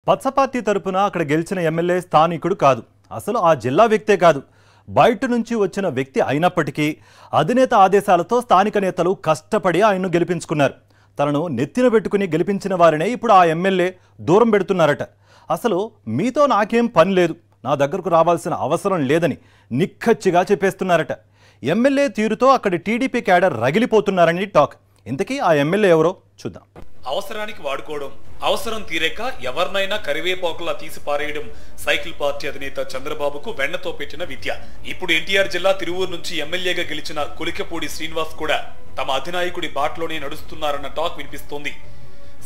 పచ్చపార్టీ తరపున అక్కడ గెలిచిన ఎమ్మెల్యే స్థానికుడు కాదు, అసలు ఆ జిల్లా వ్యక్తే కాదు, బయట నుంచి వచ్చిన వ్యక్తి అయినప్పటికీ అధినేత ఆదేశాలతో స్థానిక నేతలు కష్టపడి ఆయన్ను గెలిపించుకున్నారు. తనను నెత్తిన పెట్టుకుని గెలిపించిన వారినే ఇప్పుడు ఆ ఎమ్మెల్యే దూరం పెడుతున్నారట. అసలు మీతో నాకేం పని లేదు, నా దగ్గరకు రావాల్సిన అవసరం లేదని నిక్కచ్చిగా చెప్పేస్తున్నారట. ఎమ్మెల్యే తీరుతో అక్కడి టీడీపీ క్యాడర్ రగిలిపోతున్నారని టాక్. ఇంతకీ ఆ ఎమ్మెల్యే ఎవరో చూద్దాం. అవసరానికి వాడుకోవడం, అవసరం తీరేక ఎవరినైనా కరివేపాకులా తీసి పారేయడం సైకిల్ పార్టీ అధినేత చంద్రబాబుకు వెన్నతో పెట్టిన విద్య. ఇప్పుడు ఎన్టీఆర్ జిల్లా తిరువూరు నుంచి ఎమ్మెల్యేగా గెలిచిన కొలికపూడి శ్రీనివాస్ కూడా తమ అధినాయకుడి బాటలోనే నడుస్తున్నారన్న టాక్ వినిపిస్తోంది.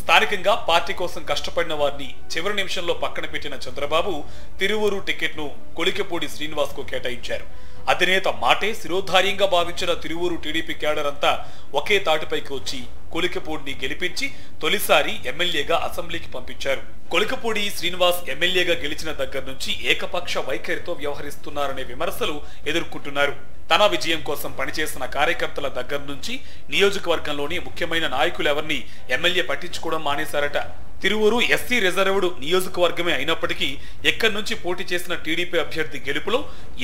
స్థానికంగా పార్టీ కోసం కష్టపడిన వారిని చివరి నిమిషంలో పక్కన పెట్టిన చంద్రబాబు తిరువూరు టికెట్ను కొలికపూడి శ్రీనివాస్ కు కేటాయించారు. అధినేత మాటే శిరోధార్యంగా భావించిన తిరువూరు టీడీపీ క్యాడర్ అంతా ఒకే తాటిపైకి వచ్చి కొలికపూడిని గెలిపించి తొలిసారి ఎమ్మెల్యేగా అసెంబ్లీకి పంపించారు. కొలికపూడి శ్రీనివాస్ ఎమ్మెల్యేగా గెలిచిన దగ్గర నుంచి ఏకపక్ష వైఖరితో వ్యవహరిస్తున్నారనే విమర్శలు ఎదుర్కొంటున్నారు. తన విజయం కోసం పనిచేసిన కార్యకర్తల దగ్గర నుంచి నియోజకవర్గంలోని ముఖ్యమైన నాయకులెవరిని ఎమ్మెల్యే పట్టించుకోవడం మానేశారట. తిరువూరు ఎస్సీ రిజర్వ్డ్ నియోజకవర్గమే అయినప్పటికీ ఎక్కడి నుంచి పోటీ చేసిన టీడీపీ అభ్యర్థి గెలుపులో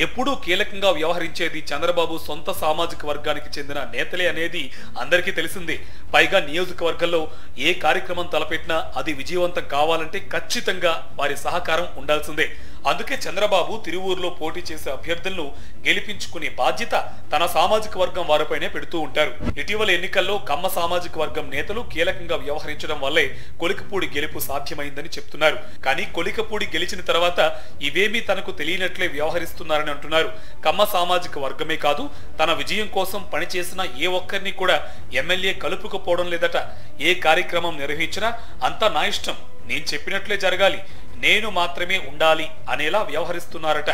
ఎప్పుడూ కీలకంగా వ్యవహరించేది చంద్రబాబు సొంత సామాజిక వర్గానికి చెందిన నేతలే అనేది అందరికీ తెలిసిందే. పైగా నియోజకవర్గంలో ఏ కార్యక్రమం తలపెట్టినా అది విజయవంతం కావాలంటే ఖచ్చితంగా వారి సహకారం ఉండాల్సిందే. అందుకే చంద్రబాబు తిరువూరులో పోటీ చేసే అభ్యర్థులను గెలిపించుకునే బాధ్యత తన సామాజిక వర్గం వారిపైనే పెడుతూ ఉంటారు. ఇటీవల ఎన్నికల్లో కమ్మ సామాజిక వర్గం నేతలు కీలకంగా వ్యవహరించడం వల్లే కొలికపూడి గెలుపు సాధ్యమైందని చెప్తున్నారు. కానీ కొలికపూడి గెలిచిన తర్వాత ఇవేమీ తనకు తెలియనట్లే వ్యవహరిస్తున్నారని అంటున్నారు. కమ్మ సామాజిక వర్గమే కాదు, తన విజయం కోసం పనిచేసిన ఏ ఒక్కరిని కూడా ఎమ్మెల్యే కలుపుకపోవడం లేదట. ఏ కార్యక్రమం నిర్వహించినా అంతా నా ఇష్టం, నేను చెప్పినట్లే జరగాలి, నేను మాత్రమే ఉండాలి అనేలా వ్యవహరిస్తున్నారట.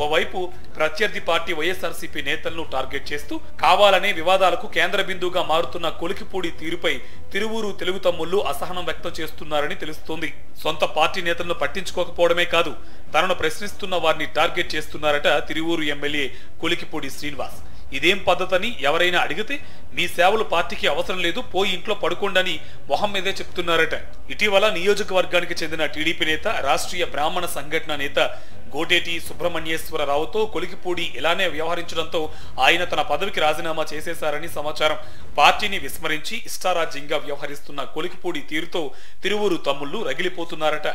ఓవైపు ప్రత్యర్థి పార్టీ వైఎస్ఆర్సీపీ నేతలను టార్గెట్ చేస్తూ కావాలనే వివాదాలకు కేంద్ర బిందువుగా మారుతున్న కొలికపూడి తీరుపై తిరువూరు తెలుగు తమ్ముళ్లు అసహనం వ్యక్తం చేస్తున్నారని తెలుస్తోంది. సొంత పార్టీ నేతలను పట్టించుకోకపోవడమే కాదు, తనను ప్రశ్నిస్తున్న వారిని టార్గెట్ చేస్తున్నారట తిరువూరు ఎమ్మెల్యే కొలికపూడి శ్రీనివాస్. ఇదేం పద్ధతని ఎవరైనా అడిగితే మీ సేవలు పార్టీకి అవసరం లేదు, పోయి ఇంట్లో పడుకోండని మొహం మీదే చెప్తున్నారట. ఇటీవల నియోజకవర్గానికి చెందిన టీడీపీ నేత, రాష్ట్రీయ బ్రాహ్మణ సంఘటన నేత గోటేటి సుబ్రహ్మణ్యేశ్వరరావుతో కొలికపూడి ఇలానే వ్యవహరించడంతో ఆయన తన పదవికి రాజీనామా చేసేశారని సమాచారం. పార్టీని విస్మరించి ఇష్టారాజ్యంగా వ్యవహరిస్తున్న కొలికపూడి తీరుతో తిరువూరు తమ్ముళ్లు రగిలిపోతున్నారట.